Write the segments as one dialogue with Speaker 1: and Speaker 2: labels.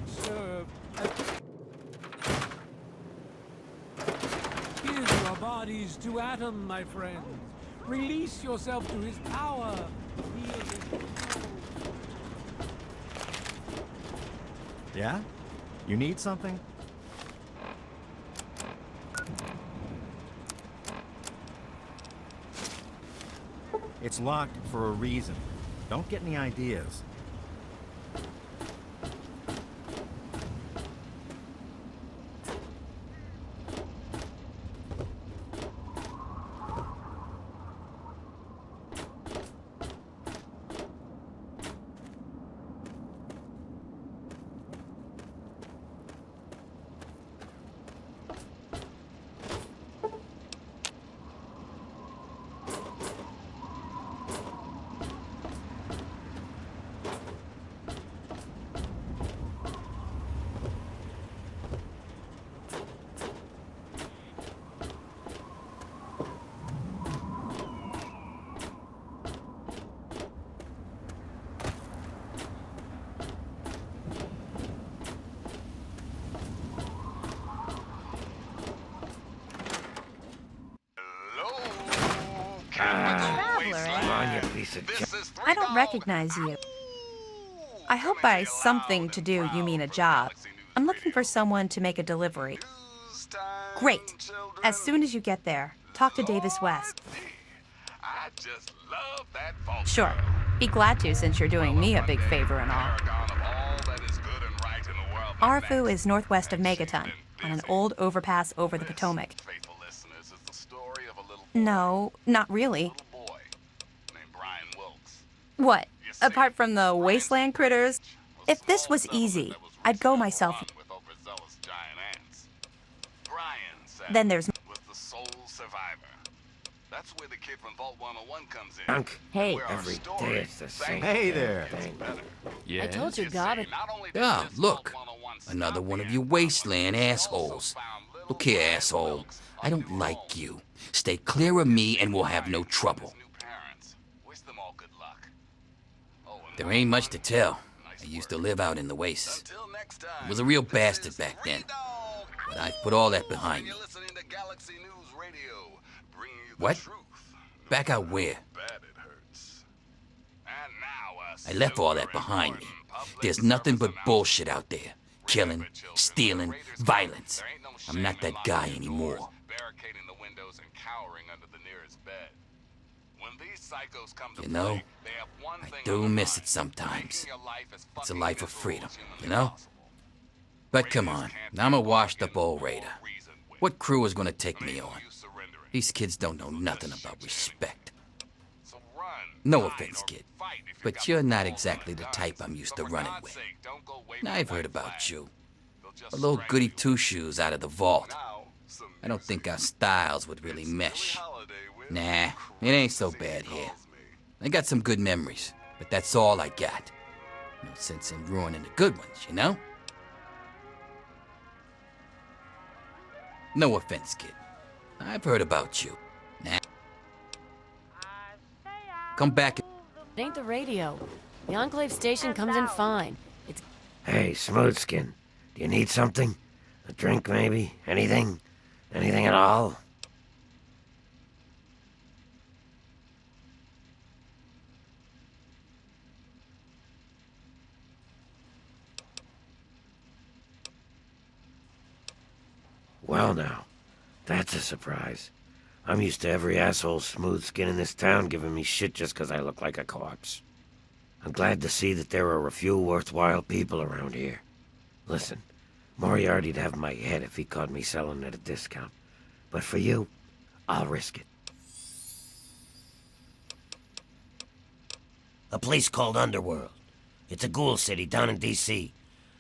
Speaker 1: that serve Give your bodies to Atom, my friends. Release yourself to his power. Feel his control.
Speaker 2: Yeah? You need something? It's locked for a reason. Don't get any ideas.
Speaker 3: I don't recognize you. I hope by something to do you mean a job. I'm looking for someone to make a delivery. Great. As soon as you get there, talk to Davis West. Sure. Be glad to, since you're doing me a big favor and all. Arfu is northwest of Megaton, on an old overpass over the Potomac. No, not really. What? Apart from the wasteland critters? If this was easy, I'd go myself. Then there's...
Speaker 4: That's where the kid from Vault 101 comes in.
Speaker 5: Hey. Every day it's the same.
Speaker 2: Hey there.
Speaker 5: Yeah.
Speaker 6: I told you, God.
Speaker 5: Ah, look. Another one of you wasteland assholes. Look here, asshole. I don't like you. Stay clear of me and we'll have no trouble. There ain't much to tell. I used to live out in the wastes. I was a real bastard back then. But I've put all that behind me. What? Back out where? I left all that behind me. There's nothing but bullshit out there. Killing, stealing, violence. I'm not that guy anymore. You know, I do miss it sometimes. It's a life of freedom, you know? But come on, I'm a washed-up old raider. What crew is gonna take me on? These kids don't know nothing about respect. No offense, kid, but you're not exactly the type I'm used to running with. I've heard about you. A little goody two-shoes out of the vault. I don't think our styles would really mesh. Nah, it ain't so bad here. I got some good memories, but that's all I got. No sense in ruining the good ones, you know? No offense, kid. I've heard about you. Nah. Come back.
Speaker 6: It ain't the radio. The Enclave station comes in fine. It's...
Speaker 7: Hey, Smoothskin. Do you need something? A drink, maybe? Anything? Anything at all? Well now, that's a surprise. I'm used to every asshole smooth skin in this town giving me shit just 'cause I look like a corpse. I'm glad to see that there are a few worthwhile people around here. Listen, Moriarty'd have my head if he caught me selling at a discount. But for you, I'll risk it. A place called Underworld. It's a ghoul city down in D.C.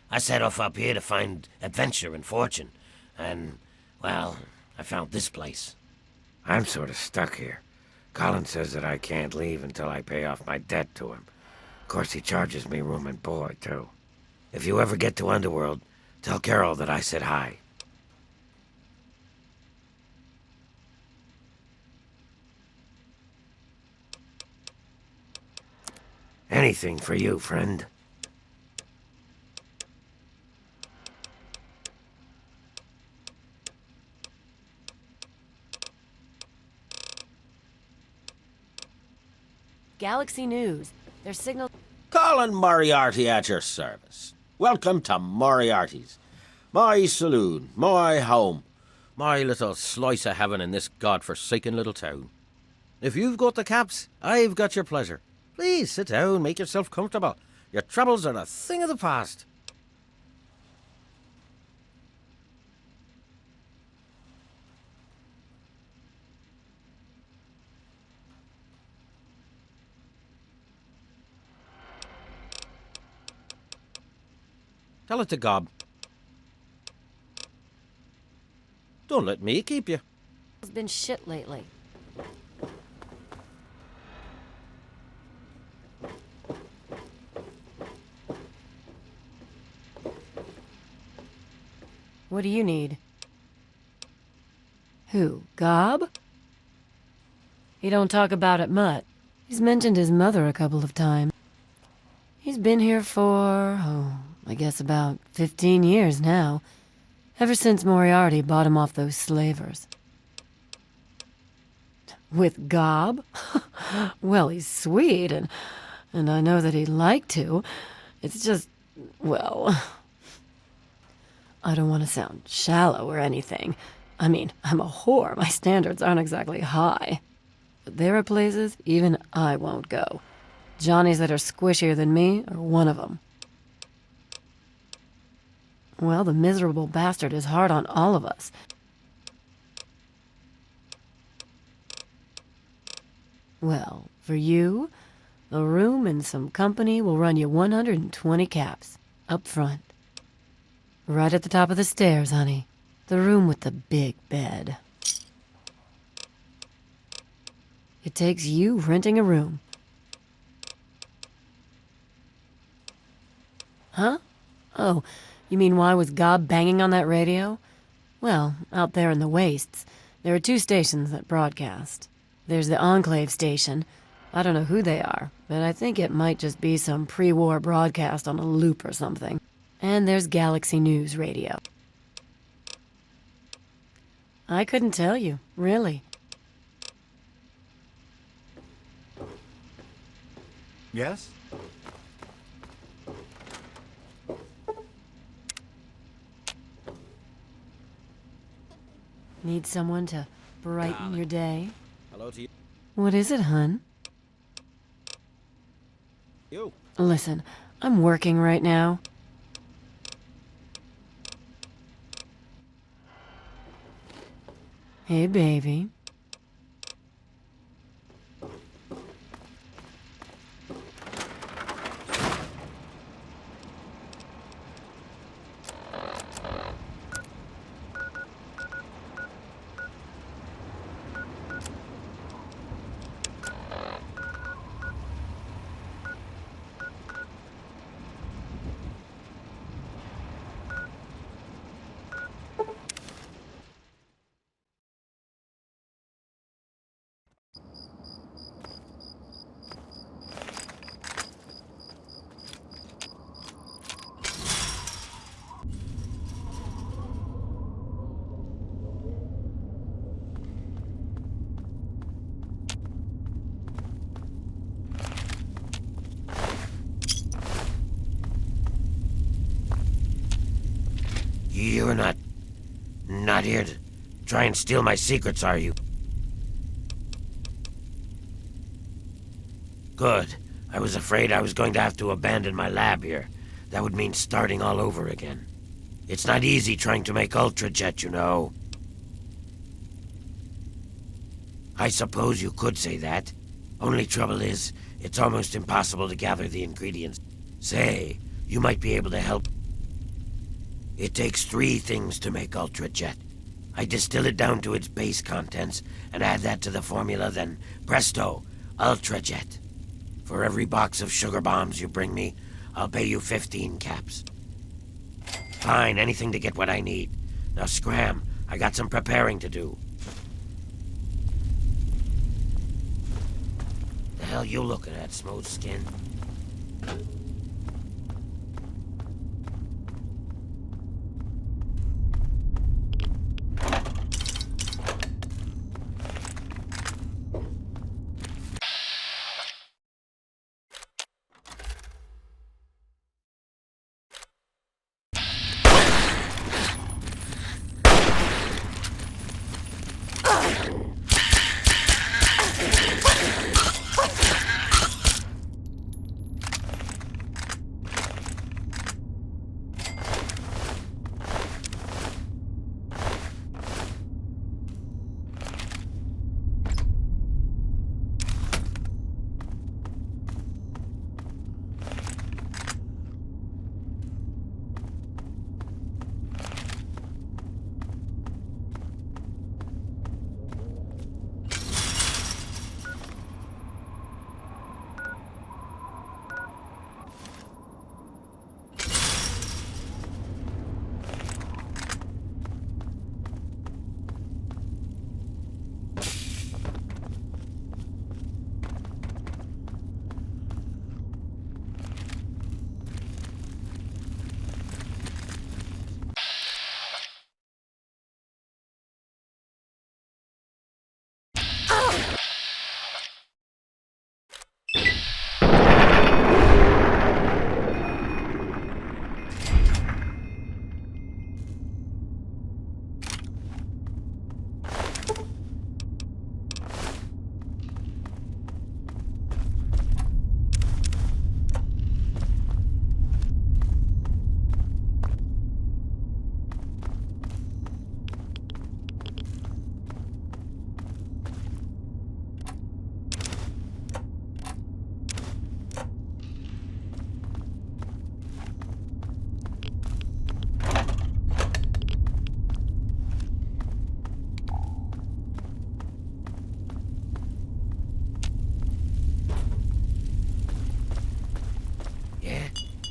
Speaker 7: I set off up here to find adventure and fortune. And, well, I found this place. I'm sort of stuck here. Colin says that I can't leave until I pay off my debt to him. Of course, he charges me room and board, too. If you ever get to Underworld, tell Carol that I said hi. Anything for you, friend.
Speaker 6: Galaxy News. Their signal...
Speaker 8: Colin Moriarty at your service. Welcome to Moriarty's. My saloon, my home, my little slice of heaven in this god-forsaken little town. If you've got the caps, I've got your pleasure. Please sit down, make yourself comfortable. Your troubles are a thing of the past. Tell it to Gob. Don't let me keep you.
Speaker 6: It's been shit lately. What do you need? Who, Gob? He don't talk about it much. He's mentioned his mother a couple of times. He's been here for, I guess about 15 years now. Ever since Moriarty bought him off those slavers. With Gob? Well, he's sweet, and I know that he'd like to. It's just, well... I don't want to sound shallow or anything. I mean, I'm a whore. My standards aren't exactly high. But there are places even I won't go. Johnnies that are squishier than me are one of them. Well, the miserable bastard is hard on all of us. Well, for you, a room and some company will run you 120 caps, up front. Right at the top of the stairs, honey. The room with the big bed. It takes you renting a room. Huh? Oh, you mean why was Gob banging on that radio? Well, out there in the wastes, there are 2 stations that broadcast. There's the Enclave station. I don't know who they are, but I think it might just be some pre-war broadcast on a loop or something. And there's Galaxy News Radio. I couldn't tell you, really.
Speaker 2: Yes?
Speaker 6: Need someone to brighten your day?
Speaker 8: Hello to you.
Speaker 6: What is it, hun?
Speaker 8: You.
Speaker 6: Listen, I'm working right now. Hey, baby.
Speaker 7: You're not here to try and steal my secrets, are you? Good. I was afraid I was going to have to abandon my lab here. That would mean starting all over again. It's not easy trying to make Ultrajet, you know. I suppose you could say that. Only trouble is, it's almost impossible to gather the ingredients. Say, you might be able to help. It takes 3 things to make Ultrajet. I distill it down to its base contents and add that to the formula, then presto, Ultrajet. For every box of sugar bombs you bring me, I'll pay you 15 caps. Fine, anything to get what I need. Now scram, I got some preparing to do. The hell you looking at, smooth skin?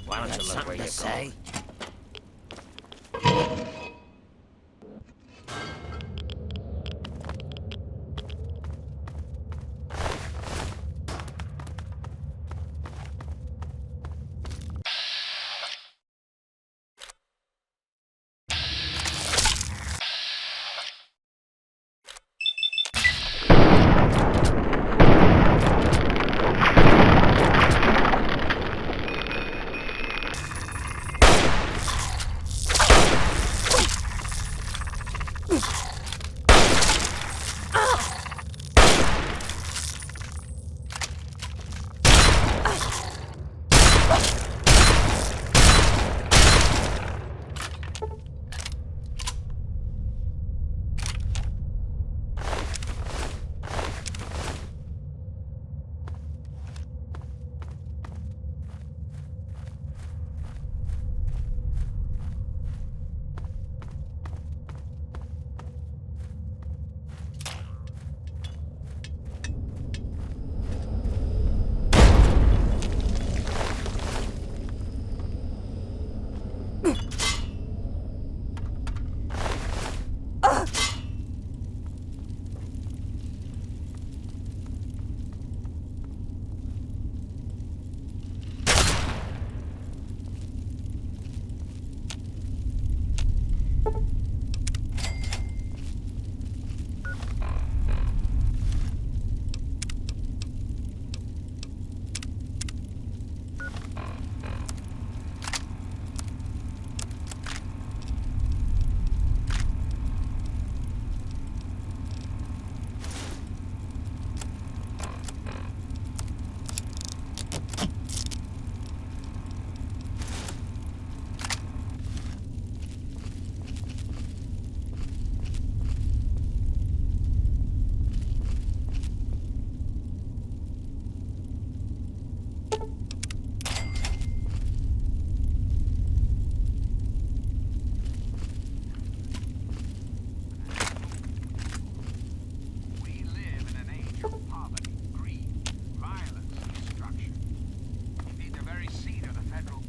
Speaker 7: Why don't you look where you're going?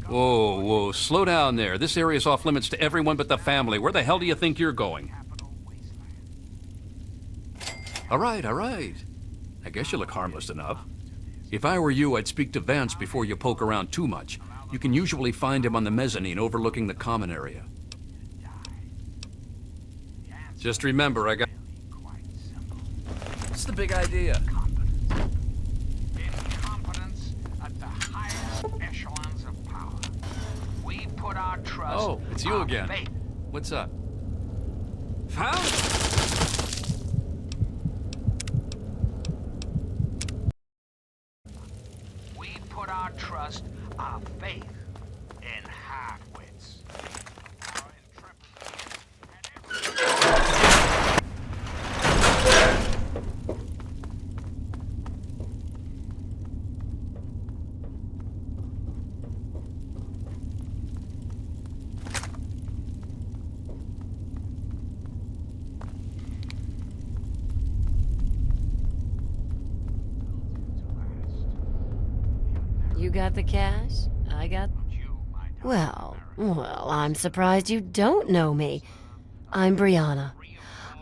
Speaker 9: Whoa, whoa, slow down there. This area's off limits to everyone but the family. Where the hell do you think you're going? All right, all right. I guess you look harmless enough. If I were you, I'd speak to Vance before you poke around too much. You can usually find him on the mezzanine overlooking the common area. Just remember, I got... What's the big idea?
Speaker 10: Incompetence at the highest echelons of power. We put our trust...
Speaker 9: Oh, it's you again.
Speaker 10: Faith.
Speaker 9: What's up? Found?
Speaker 6: got the cash, I got... Well, I'm surprised you don't know me. I'm Brianna.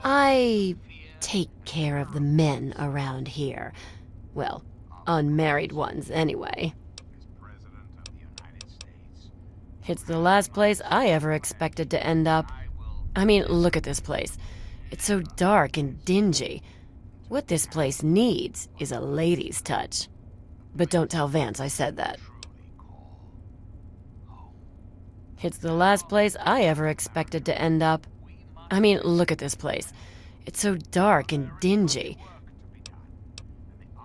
Speaker 6: I take care of the men around here. Well, unmarried ones, anyway. It's the last place I ever expected to end up. I mean, look at this place. It's so dark and dingy. What this place needs is a lady's touch. But don't tell Vance I said that. It's the last place I ever expected to end up. I mean, look at this place. It's so dark and dingy.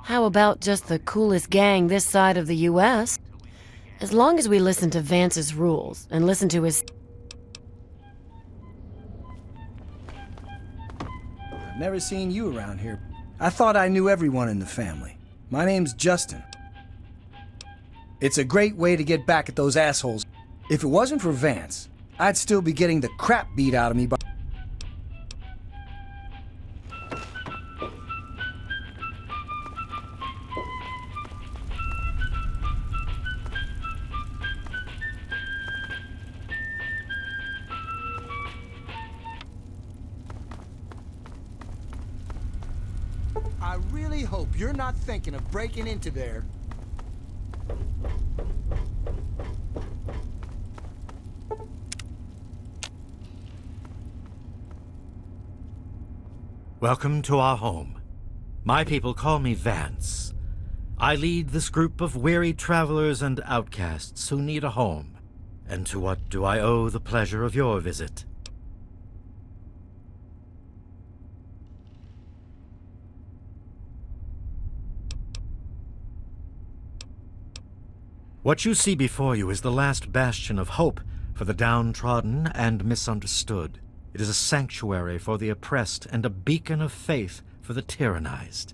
Speaker 6: How about just the coolest gang this side of the US? As long as we listen to Vance's rules and listen to his...
Speaker 11: I've never seen you around here. I thought I knew everyone in the family. My name's Justin. It's a great way to get back at those assholes. If it wasn't for Vance, I'd still be getting the crap beat out of me by... I really hope you're not thinking of breaking into there.
Speaker 2: Welcome to our home. My people call me Vance. I lead this group of weary travelers and outcasts who need a home. And to what do I owe the pleasure of your visit? What you see before you is the last bastion of hope for the downtrodden and misunderstood. It is a sanctuary for the oppressed and a beacon of faith for the tyrannized.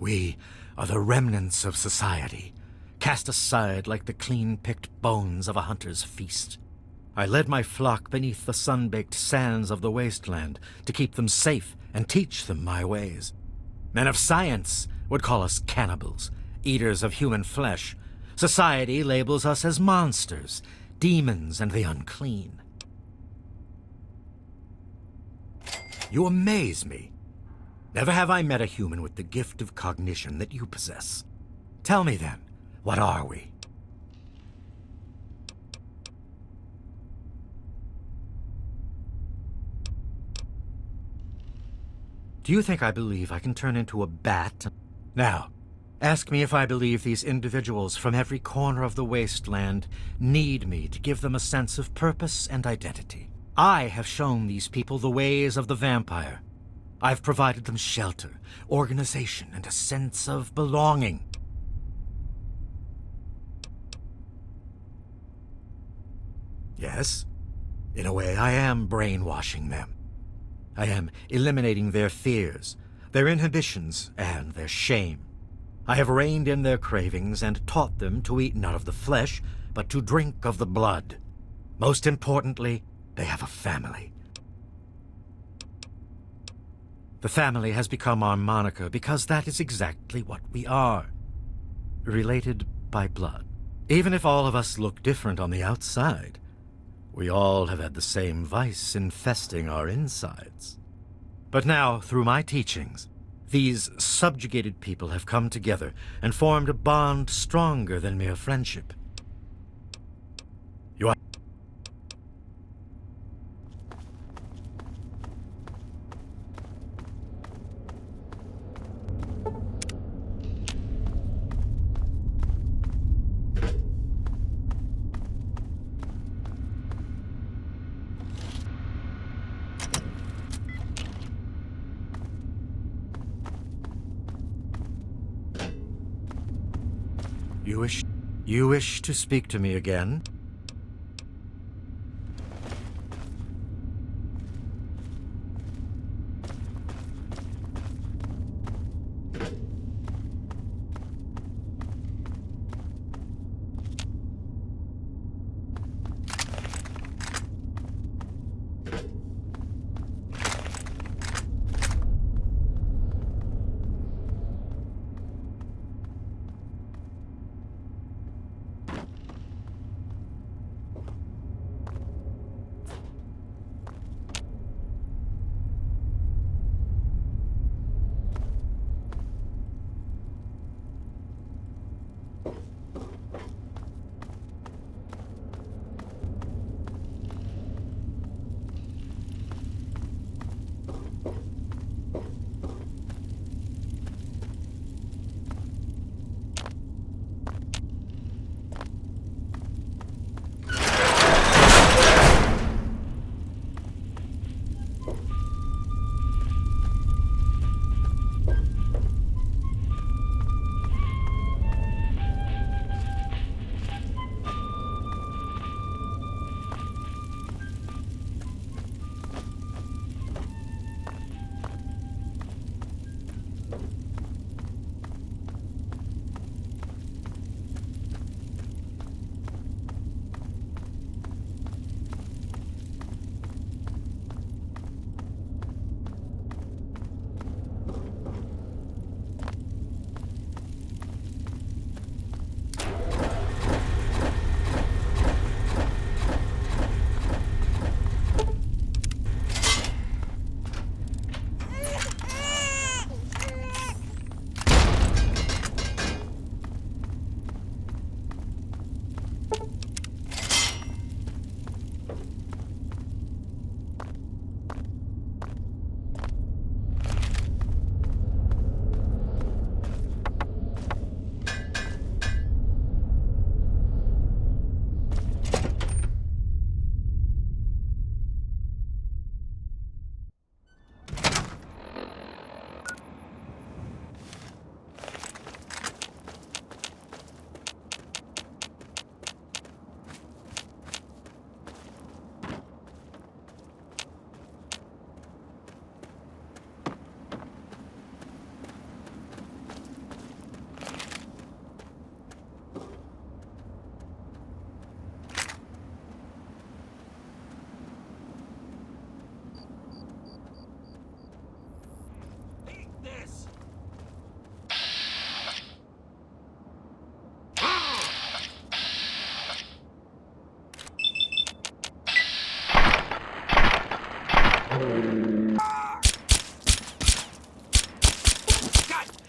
Speaker 2: We are the remnants of society, cast aside like the clean-picked bones of a hunter's feast. I led my flock beneath the sun-baked sands of the wasteland to keep them safe and teach them my ways. Men of science would call us cannibals, eaters of human flesh. Society labels us as monsters, demons, and the unclean. You amaze me. Never have I met a human with the gift of cognition that you possess. Tell me then, what are we? Do you think I believe I can turn into a bat? Now, ask me if I believe these individuals from every corner of the wasteland need me to give them a sense of purpose and identity. I have shown these people the ways of the vampire. I've provided them shelter, organization, and a sense of belonging. Yes, in a way I am brainwashing them. I am eliminating their fears, their inhibitions, and their shame. I have reined in their cravings and taught them to eat not of the flesh, but to drink of the blood. Most importantly, they have a family. The family has become our moniker because that is exactly what we are. Related by blood. Even if all of us look different on the outside, we all have had the same vice infesting our insides. But now, through my teachings, these subjugated people have come together and formed a bond stronger than mere friendship. You are... You wish to speak to me again?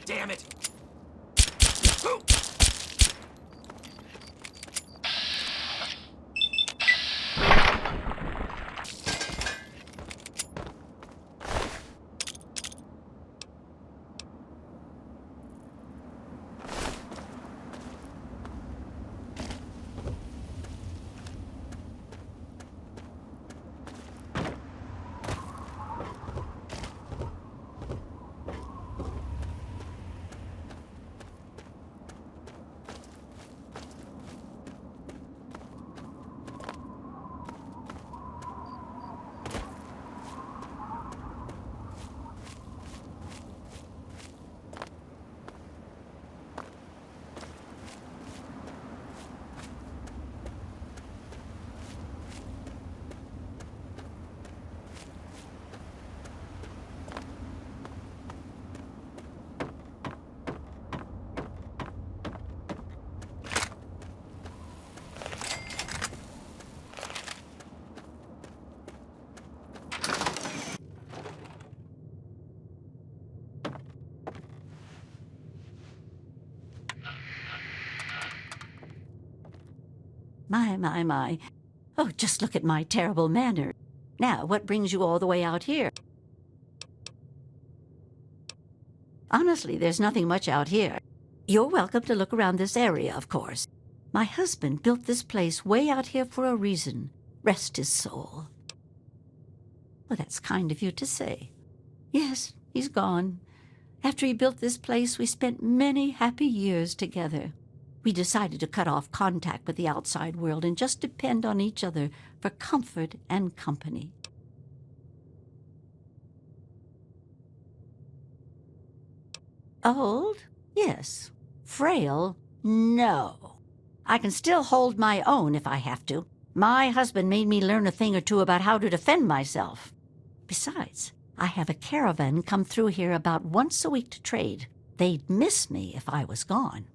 Speaker 5: Damn it!
Speaker 12: My. Oh, just look at my terrible manners. Now, what brings you all the way out here? Honestly, there's nothing much out here. You're welcome to look around this area, of course. My husband built this place way out here for a reason. Rest his soul. Well, that's kind of you to say. Yes, he's gone. After he built this place, we spent many happy years together. We decided to cut off contact with the outside world and just depend on each other for comfort and company. Old? Yes. Frail? No. I can still hold my own if I have to. My husband made me learn a thing or two about how to defend myself. Besides, I have a caravan come through here about once a week to trade. They'd miss me if I was gone.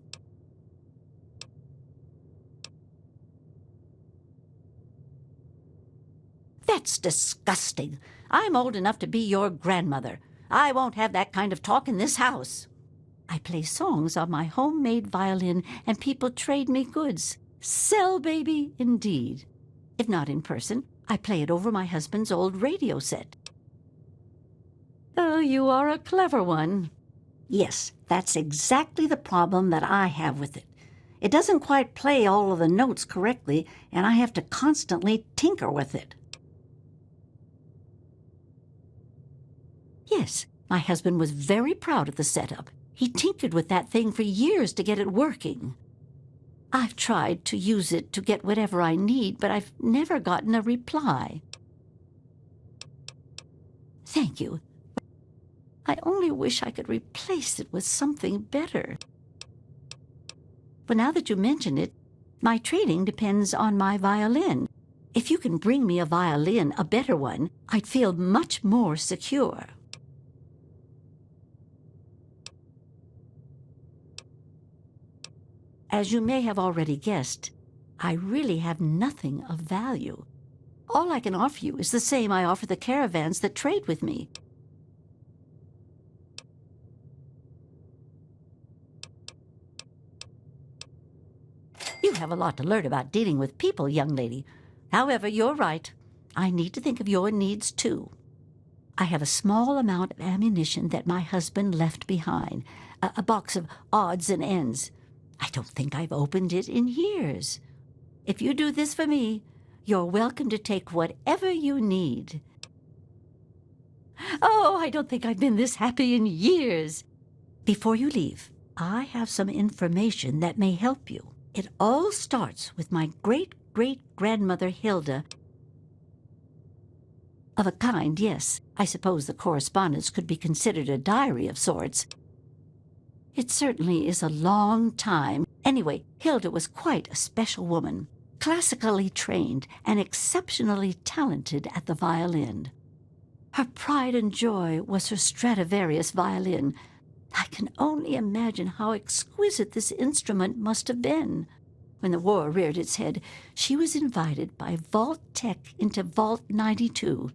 Speaker 12: That's disgusting. I'm old enough to be your grandmother. I won't have that kind of talk in this house. I play songs on my homemade violin, and people trade me goods. Sell, baby, indeed. If not in person, I play it over my husband's old radio set. Oh, you are a clever one. Yes, that's exactly the problem that I have with it. It doesn't quite play all of the notes correctly, and I have to constantly tinker with it. Yes, my husband was very proud of the setup. He tinkered with that thing for years to get it working. I've tried to use it to get whatever I need, but I've never gotten a reply. Thank you. I only wish I could replace it with something better. But now that you mention it, my trading depends on my violin. If you can bring me a violin, a better one, I'd feel much more secure. As you may have already guessed, I really have nothing of value. All I can offer you is the same I offer the caravans that trade with me. You have a lot to learn about dealing with people, young lady. However, you're right. I need to think of your needs, too. I have a small amount of ammunition that my husband left behind, a box of odds and ends. I don't think I've opened it in years. If you do this for me, you're welcome to take whatever you need. Oh, I don't think I've been this happy in years. Before you leave, I have some information that may help you. It all starts with my great-great-grandmother Hilda. Of a kind, yes. I suppose the correspondence could be considered a diary of sorts. It certainly is a long time. Anyway, Hilda was quite a special woman, classically trained and exceptionally talented at the violin. Her pride and joy was her Stradivarius violin. I can only imagine how exquisite this instrument must have been. When the war reared its head, she was invited by Vault Tech into Vault 92.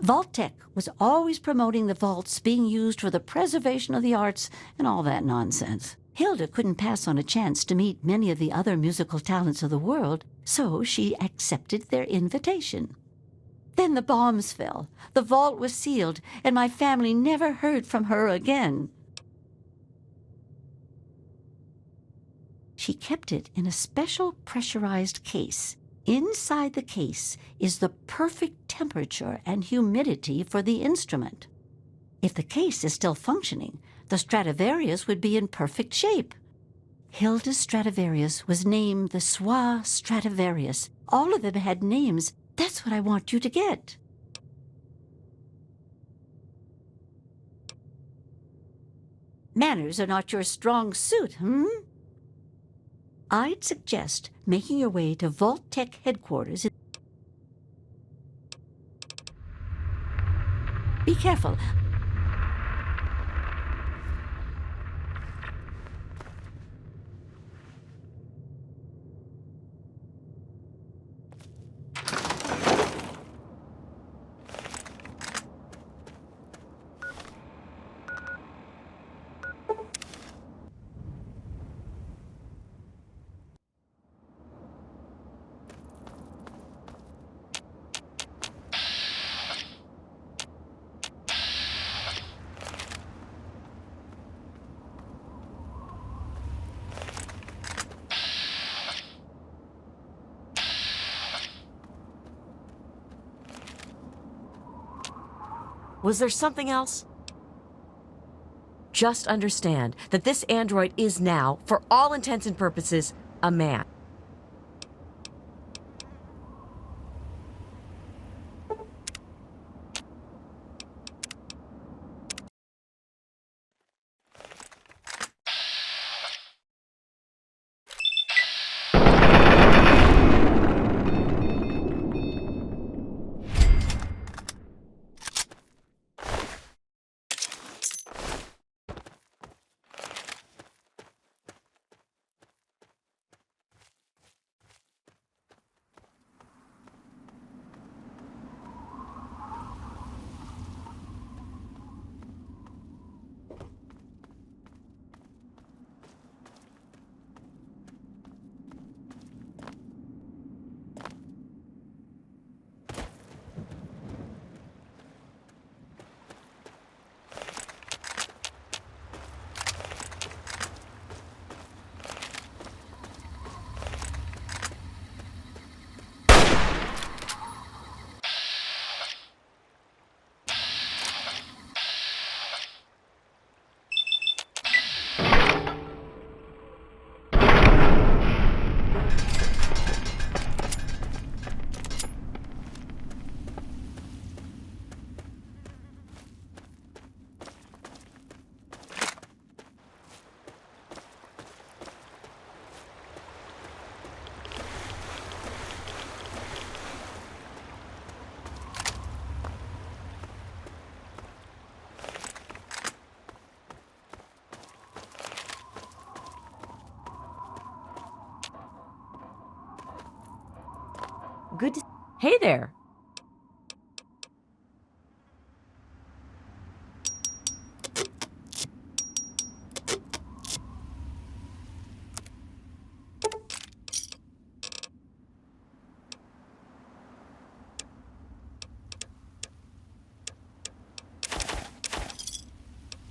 Speaker 12: Vault-Tec was always promoting the vaults being used for the preservation of the arts and all that nonsense. Hilda couldn't pass on a chance to meet many of the other musical talents of the world, so she accepted their invitation. Then the bombs fell, the vault was sealed, and my family never heard from her again. She kept it in a special pressurized case. Inside the case is the perfect temperature and humidity for the instrument. If the case is still functioning, the Stradivarius would be in perfect shape. Hilda's Stradivarius was named the Swa Stradivarius. All of them had names. That's what I want you to get. Manners are not your strong suit, I'd suggest making your way to Vault-Tec headquarters. Be careful.
Speaker 13: Was there something else? Just understand that this android is now, for all intents and purposes, a man. Good to... Hey there.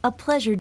Speaker 13: A pleasure.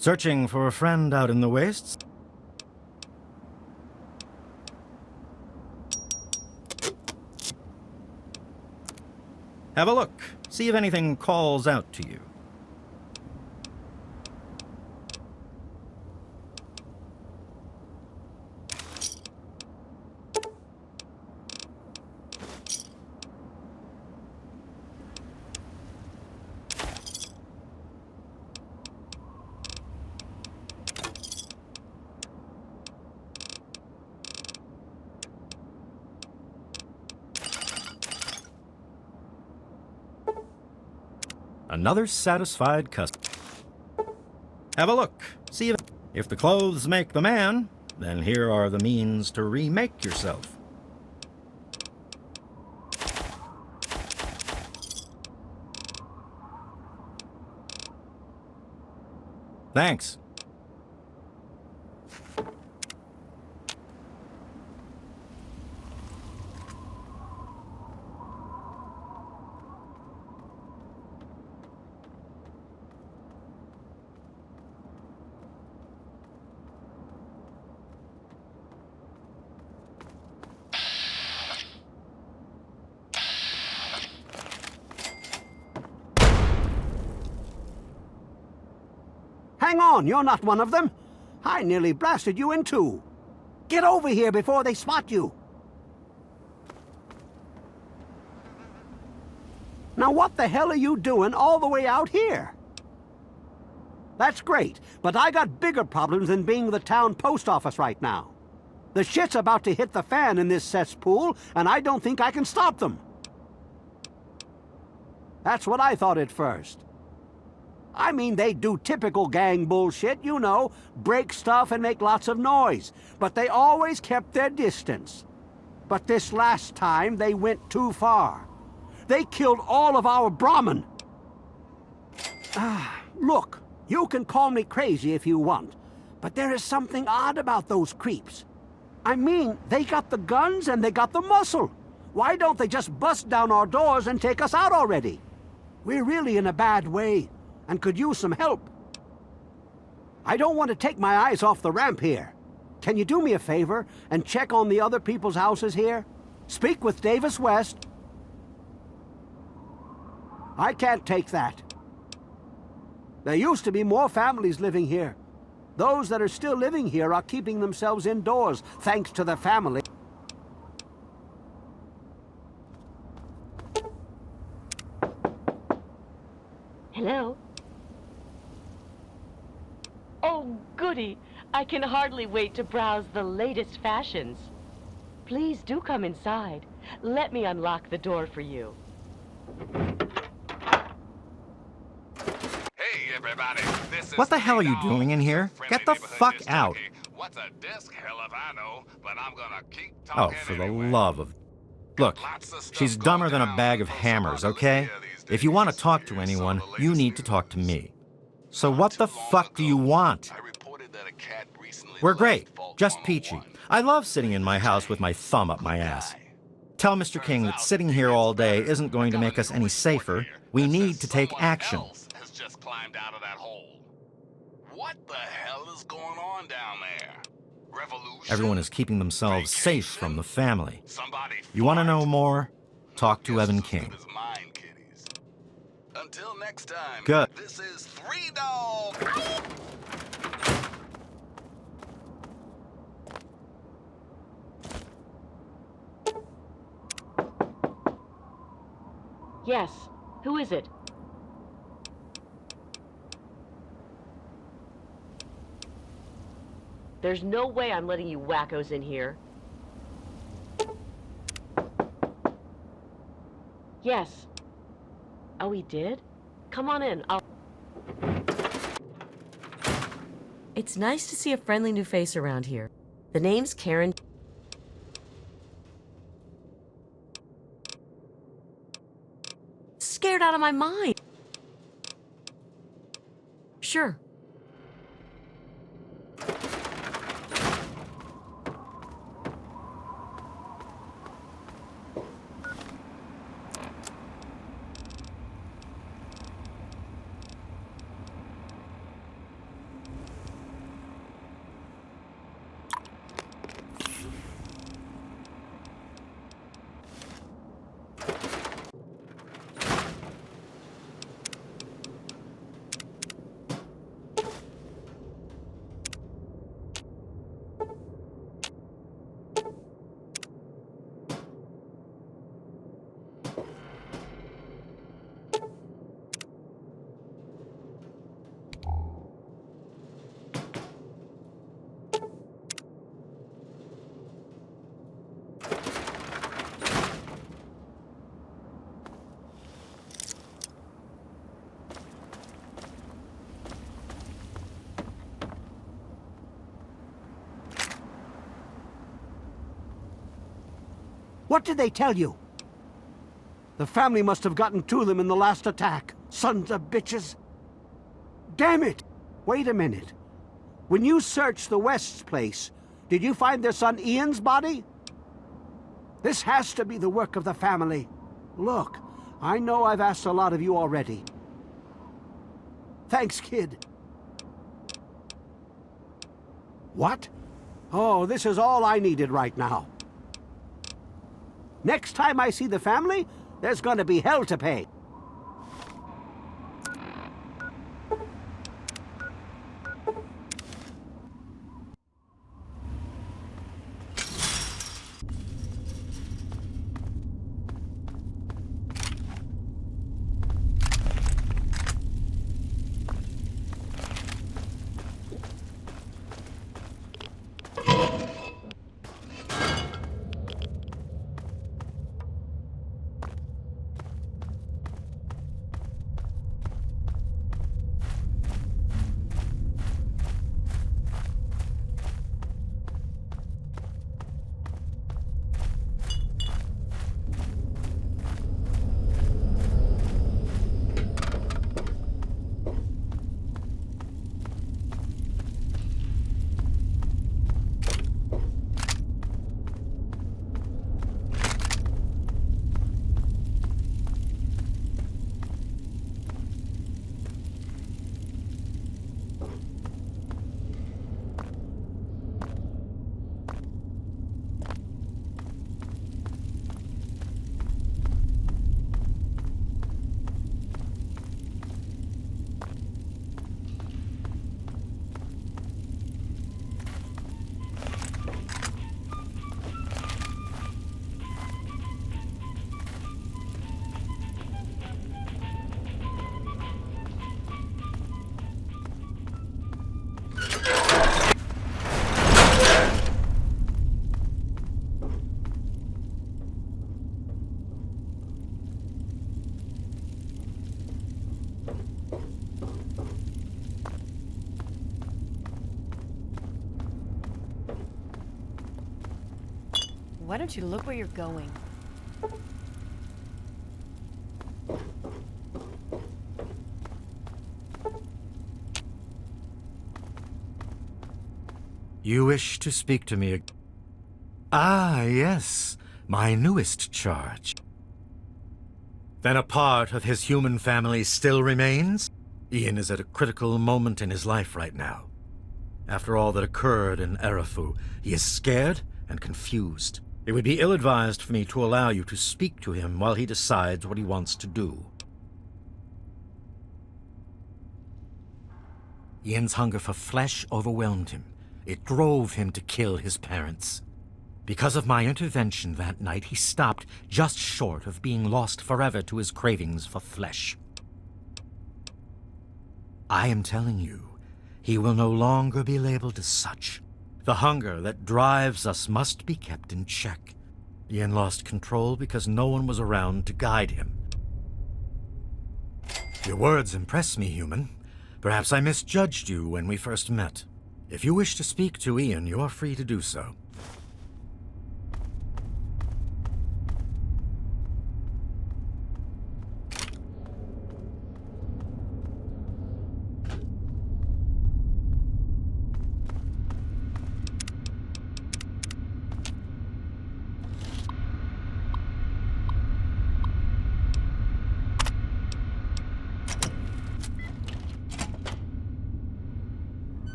Speaker 2: Searching for a friend out in the wastes? Have a look. See if anything calls out to you. Another satisfied customer. Have a look. See if the clothes make the man, then here are the means to remake yourself. Thanks.
Speaker 14: Hang on, you're not one of them. I nearly blasted you in two. Get over here before they spot you. Now what the hell are you doing all the way out here? That's great, but I got bigger problems than being the town post office right now. The shit's about to hit the fan in this cesspool, and I don't think I can stop them. That's what I thought at first. I mean, they do typical gang bullshit, you know, break stuff and make lots of noise, but they always kept their distance. But this last time, they went too far. They killed all of our Brahmin. Look, you can call me crazy if you want, but there is something odd about those creeps. I mean, they got the guns and they got the muscle. Why don't they just bust down our doors and take us out already? We're really in a bad way and could use some help. I don't want to take my eyes off the ramp here. Can you do me a favor and check on the other people's houses here? Speak with Davis West. I can't take that. There used to be more families living here. Those that are still living here are keeping themselves indoors, thanks to the family.
Speaker 13: Hello? Oh, goody! I can hardly wait to browse the latest fashions. Please do come inside. Let me unlock the door for you.
Speaker 4: Hey, everybody. This is
Speaker 2: What the hell are you doing in here? Get the fuck out.
Speaker 4: What's a disc? Hell if I know, but I'm gonna keep
Speaker 2: Oh,
Speaker 4: talking
Speaker 2: for the
Speaker 4: anyway.
Speaker 2: love of... Look, she's dumber than a bag of hammers, okay? If you want to talk to anyone, you need to talk to me. So what the fuck do you want? We're great, just peachy. I love sitting in my house with my thumb up my ass. Tell Mr. King that sitting here all day isn't going to make us any safer. We need to take action.
Speaker 4: Has just climbed out of that hole. What the hell is going on down there? Revolution?
Speaker 2: Everyone is keeping themselves safe from the family. You want to know more? Talk to Evan King.
Speaker 4: Until next time.
Speaker 2: Good.
Speaker 4: This is Three Dog.
Speaker 13: Yes. Who is it? There's no way I'm letting you wackos in here. Yes. Oh, he did? Come on in. It's nice to see a friendly new face around here. The name's Karen. Scared out of my mind. Sure.
Speaker 14: What did they tell you? The family must have gotten to them in the last attack. Sons of bitches. Damn it! Wait a minute. When you searched the West's place, did you find their son Ian's body? This has to be the work of the family. Look, I know I've asked a lot of you already. Thanks, kid. What? Oh, this is all I needed right now. Next time I see the family, there's gonna be hell to pay.
Speaker 6: Why don't you look where you're going?
Speaker 2: You wish to speak to me? Ah, yes, my newest charge. Then a part of his human family still remains? Ian is at a critical moment in his life right now. After all that occurred in Erafu, he is scared and confused. It would be ill-advised for me to allow you to speak to him while he decides what he wants to do. Ian's hunger for flesh overwhelmed him. It drove him to kill his parents. Because of my intervention that night, he stopped just short of being lost forever to his cravings for flesh. I am telling you, he will no longer be labeled as such. The hunger that drives us must be kept in check. Ian lost control because no one was around to guide him. Your words impress me, human. Perhaps I misjudged you when we first met. If you wish to speak to Ian, you are free to do so.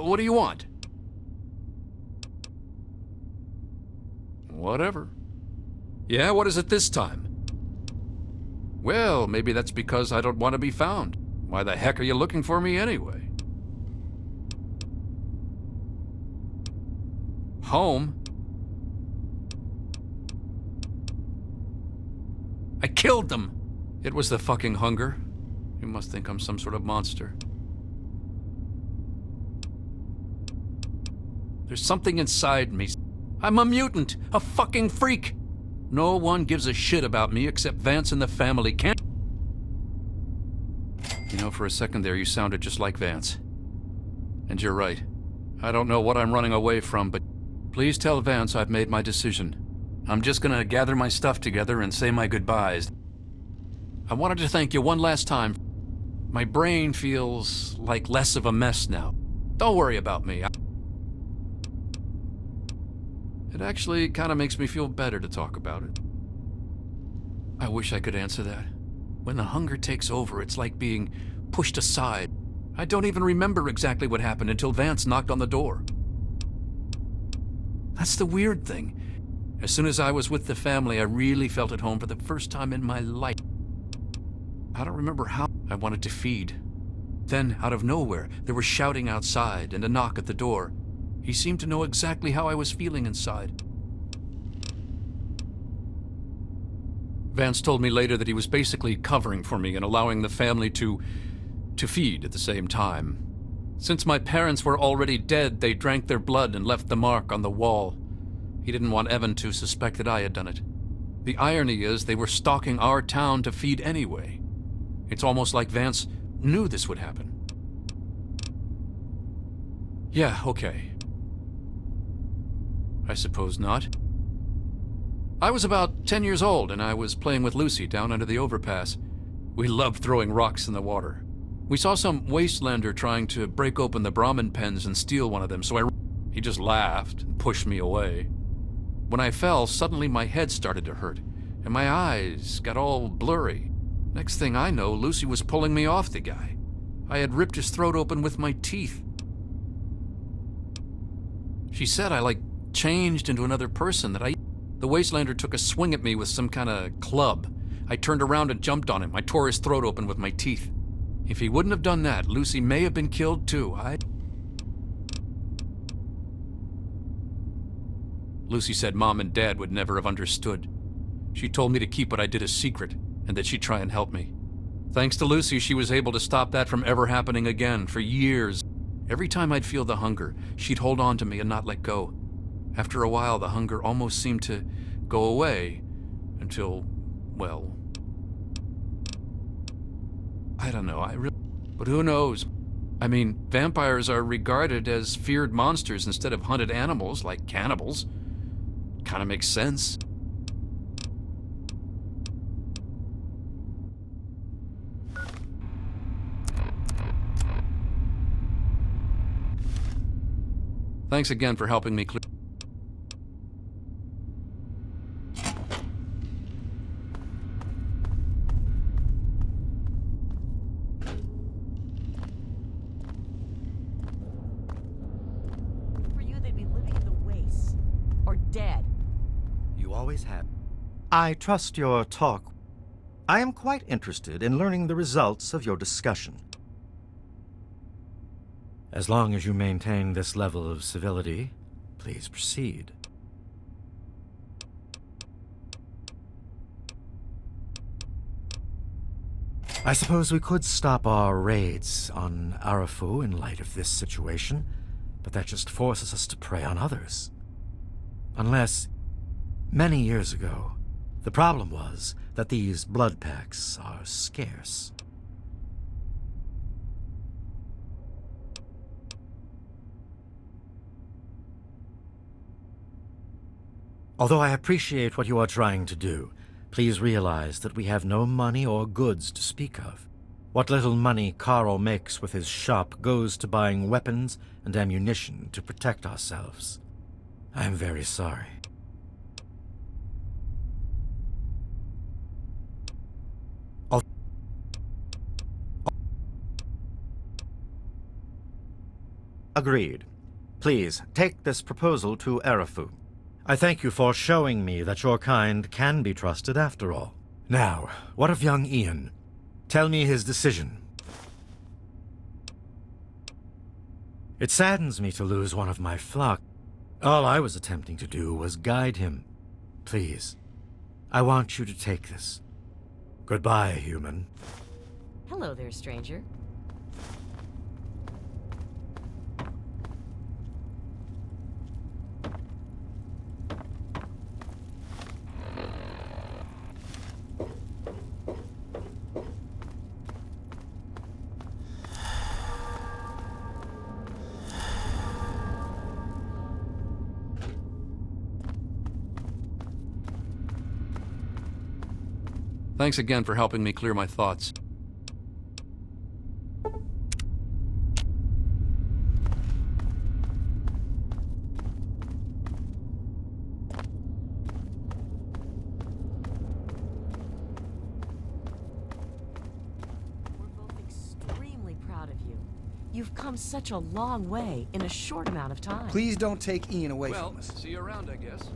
Speaker 9: What do you want? Whatever. Yeah, what is it this time? Well, maybe that's because I don't want to be found. Why the heck are you looking for me anyway? Home? I killed them! It was the fucking hunger. You must think I'm some sort of monster. There's something inside me. I'm a mutant, a fucking freak. No one gives a shit about me except Vance and the family. Can't... You know, for a second there, you sounded just like Vance. And you're right. I don't know what I'm running away from, but Please tell Vance I've made my decision. I'm just gonna gather my stuff together and say my goodbyes. I wanted to thank you one last time. My brain feels like less of a mess now. Don't worry about me. It actually kind of makes me feel better to talk about it. I wish I could answer that. When the hunger takes over, it's like being pushed aside. I don't even remember exactly what happened until Vance knocked on the door. That's the weird thing. As soon as I was with the family, I really felt at home for the first time in my life. I don't remember how I wanted to feed. Then, out of nowhere, there was shouting outside and a knock at the door. He seemed to know exactly how I was feeling inside. Vance told me later that he was basically covering for me and allowing the family to feed at the same time. Since my parents were already dead, they drank their blood and left the mark on the wall. He didn't want Evan to suspect that I had done it. The irony is they were stalking our town to feed anyway. It's almost like Vance knew this would happen. Yeah, okay. I suppose not. I was about 10 years old and I was playing with Lucy down under the overpass. We loved throwing rocks in the water. We saw some wastelander trying to break open the Brahmin pens and steal one of them, so he just laughed and pushed me away. When I fell, suddenly my head started to hurt, and my eyes got all blurry. Next thing I know, Lucy was pulling me off the guy. I had ripped his throat open with my teeth. She said I, changed into another person, that The wastelander took a swing at me with some kind of club. I turned around and jumped on him. I tore his throat open with my teeth. If he wouldn't have done that, Lucy may have been killed too. Lucy said Mom and Dad would never have understood. She told me to keep what I did a secret, and that she'd try and help me. Thanks to Lucy, she was able to stop that from ever happening again for years. Every time I'd feel the hunger, she'd hold on to me and not let go. After a while, the hunger almost seemed to go away, until, well, I don't know, but who knows? I mean, vampires are regarded as feared monsters instead of hunted animals like cannibals. Kinda makes sense. Thanks again for helping me clear.
Speaker 15: For you, they'd be living in the wastes. Or dead.
Speaker 2: You always have. I trust your talk. I am quite interested in learning the results of your discussion. As long as you maintain this level of civility, please proceed. I suppose we could stop our raids on Arafu in light of this situation, but that just forces us to prey on others. Unless, many years ago, the problem was that these blood packs are scarce. Although I appreciate what you are trying to do, please realize that we have no money or goods to speak of. What little money Carl makes with his shop goes to buying weapons and ammunition to protect ourselves. I am very sorry. Agreed. Please, take this proposal to Arafu. I thank you for showing me that your kind can be trusted after all. Now, what of young Ian? Tell me his decision. It saddens me to lose one of my flock. All I was attempting to do was guide him. Please, I want you to take this. Goodbye, human.
Speaker 15: Hello there, stranger.
Speaker 9: Thanks again for helping me clear my thoughts.
Speaker 15: We're both extremely proud of you. You've come such a long way in a short amount of time.
Speaker 11: Please don't take Ian away
Speaker 9: Well,
Speaker 11: from us.
Speaker 9: see you around, I guess.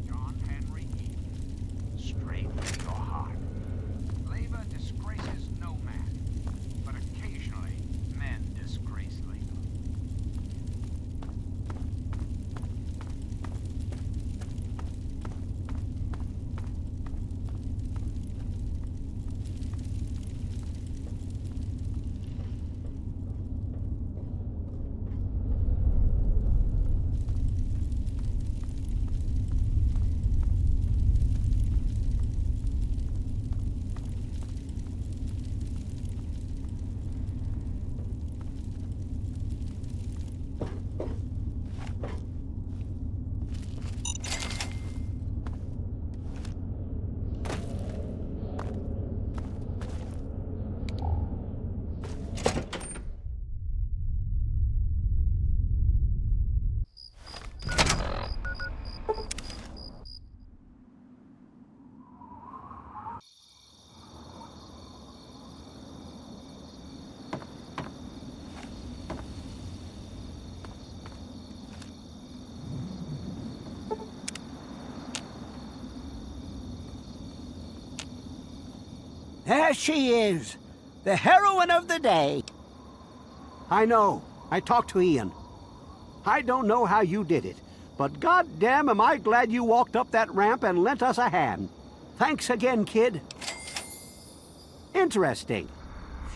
Speaker 10: John Henry Eden, straight from your heart. Labor disgraces no man, but occasionally men disgrace labor.
Speaker 14: There she is, the heroine of the day. I know. I talked to Ian. I don't know how you did it, but goddamn am I glad you walked up that ramp and lent us a hand. Thanks again, kid. Interesting.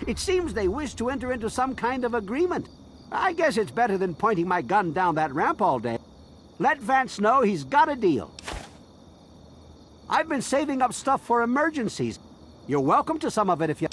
Speaker 14: It seems they wish to enter into some kind of agreement. I guess it's better than pointing my gun down that ramp all day. Let Vance know he's got a deal. I've been saving up stuff for emergencies. You're welcome to some of it if you...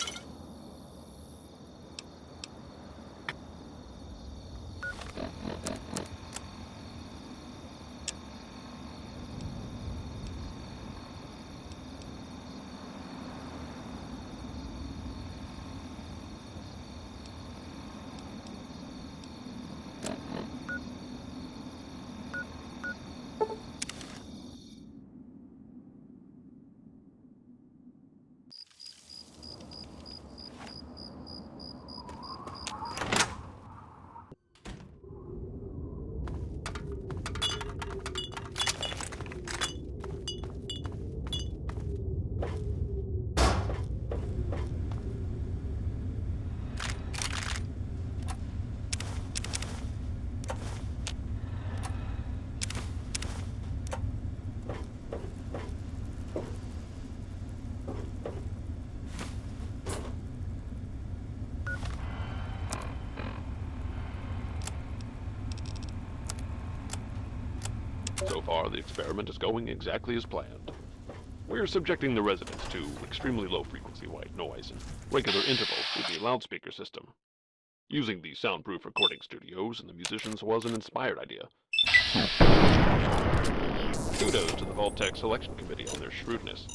Speaker 16: So far, the experiment is going exactly as planned. We're subjecting the residents to extremely low-frequency white noise and regular intervals through the loudspeaker system. Using the soundproof recording studios and the musicians was an inspired idea. Kudos to the Vault-Tec Selection Committee on their shrewdness.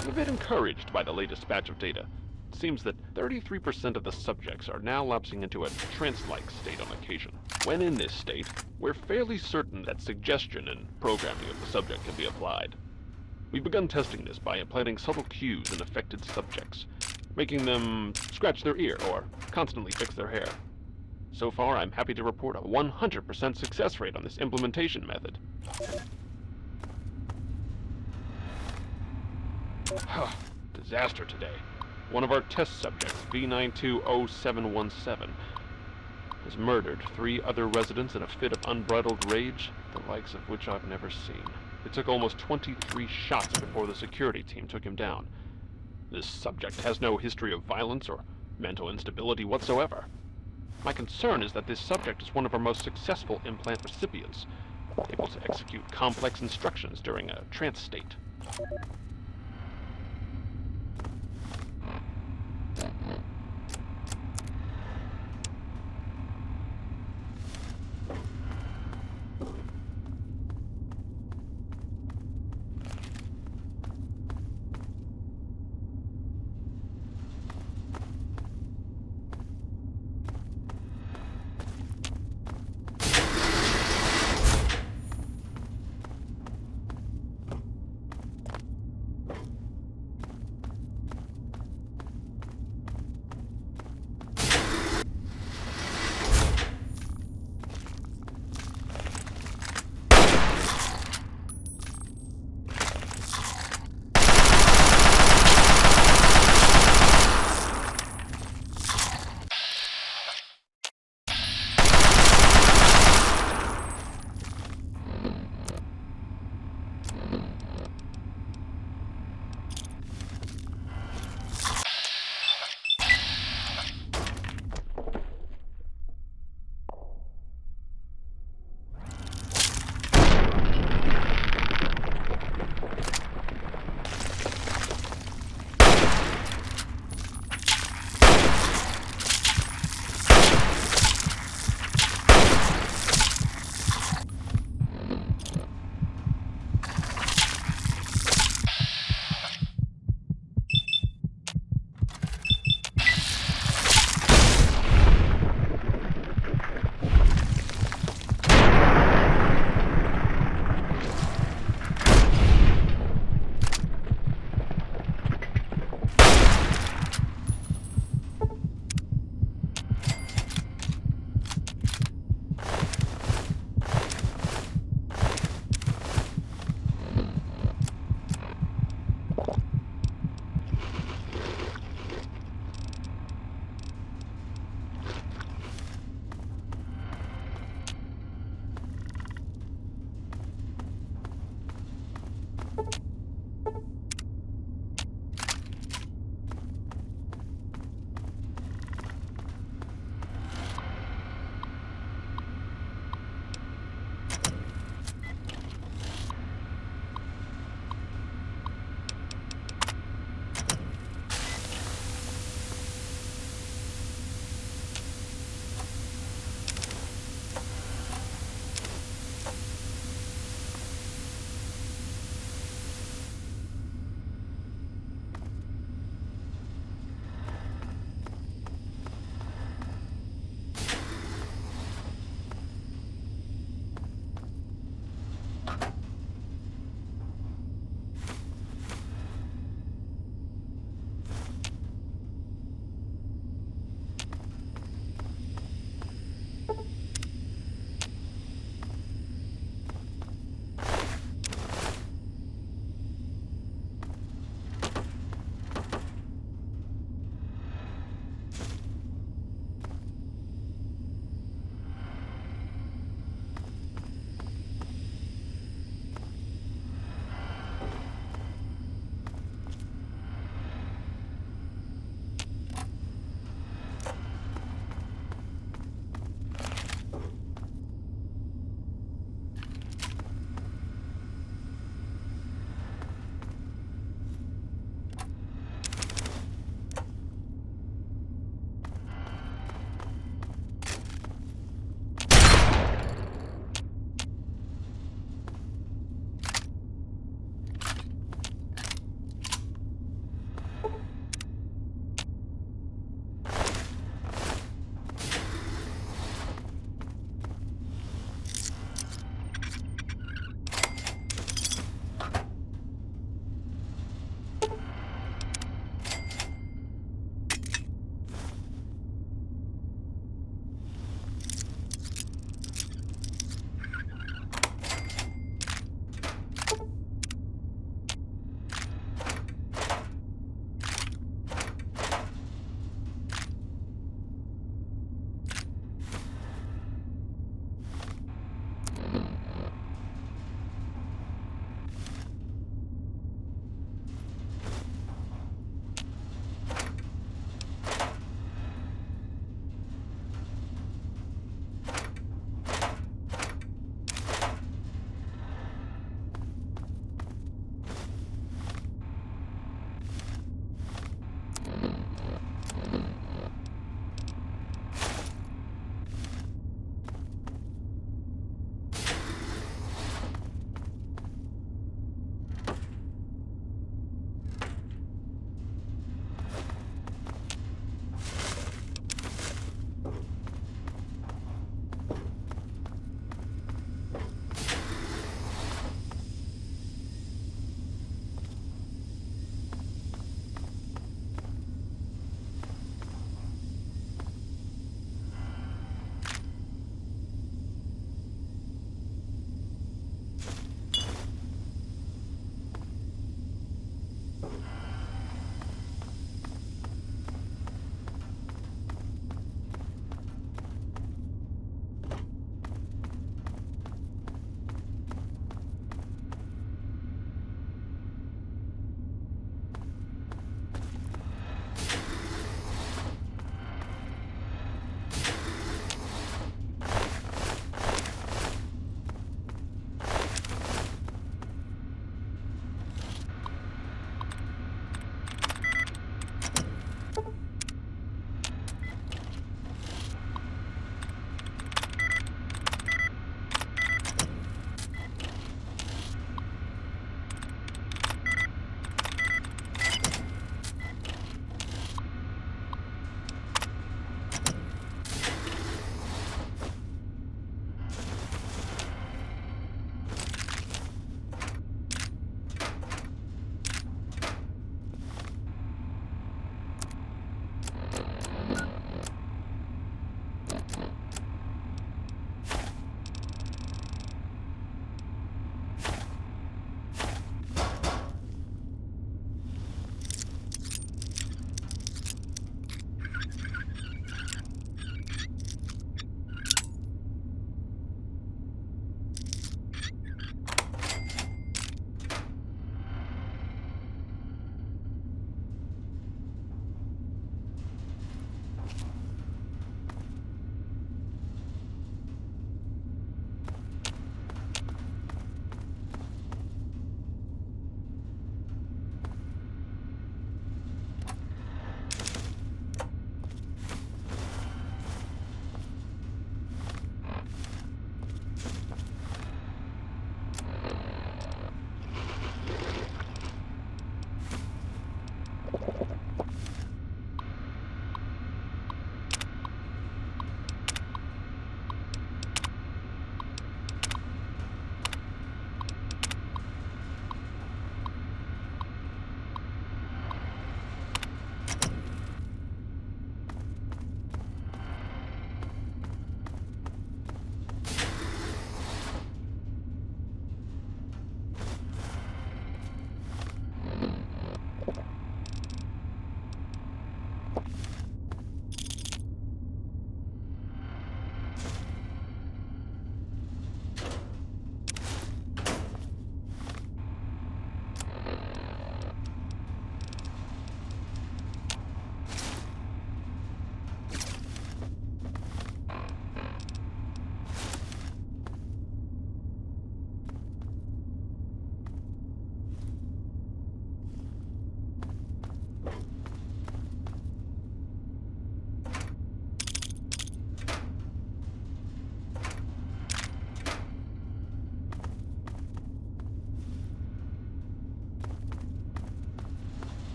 Speaker 16: I'm a bit encouraged by the latest batch of data. It seems that 33% of the subjects are now lapsing into a trance-like state on occasion. When in this state, we're fairly certain that suggestion and programming of the subject can be applied. We've begun testing this by implanting subtle cues in affected subjects, making them scratch their ear or constantly fix their hair. So far, I'm happy to report a 100% success rate on this implementation method. Disaster today. One of our test subjects, B920717, has murdered 3 other residents in a fit of unbridled rage, the likes of which I've never seen. It took almost 23 shots before the security team took him down. This subject has no history of violence or mental instability whatsoever. My concern is that this subject is one of our most successful implant recipients, able to execute complex instructions during a trance state.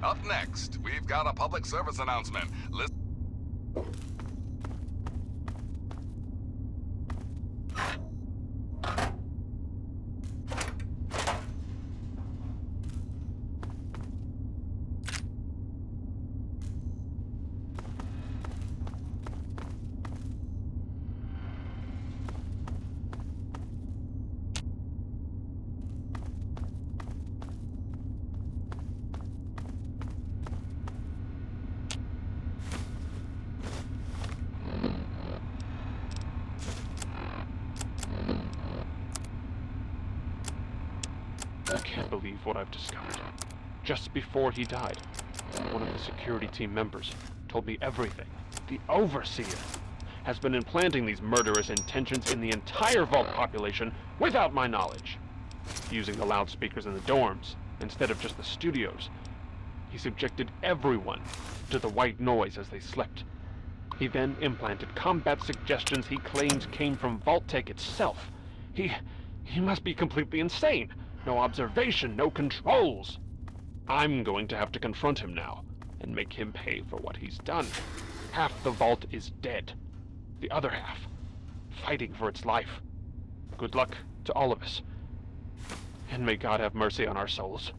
Speaker 4: Up next, we've got a public service announcement. Listen.
Speaker 16: I can't believe what I've discovered. Just before he died, one of the security team members told me everything. The Overseer has been implanting these murderous intentions in the entire Vault population without my knowledge. Using the loudspeakers in the dorms instead of just the studios, he subjected everyone to the white noise as they slept. He then implanted combat suggestions he claims came from Vault Tech itself. He must be completely insane. No observation, no controls. I'm going to have to confront him now and make him pay for what he's done. Half the Vault is dead. The other half, fighting for its life. Good luck to all of us. And may God have mercy on our souls.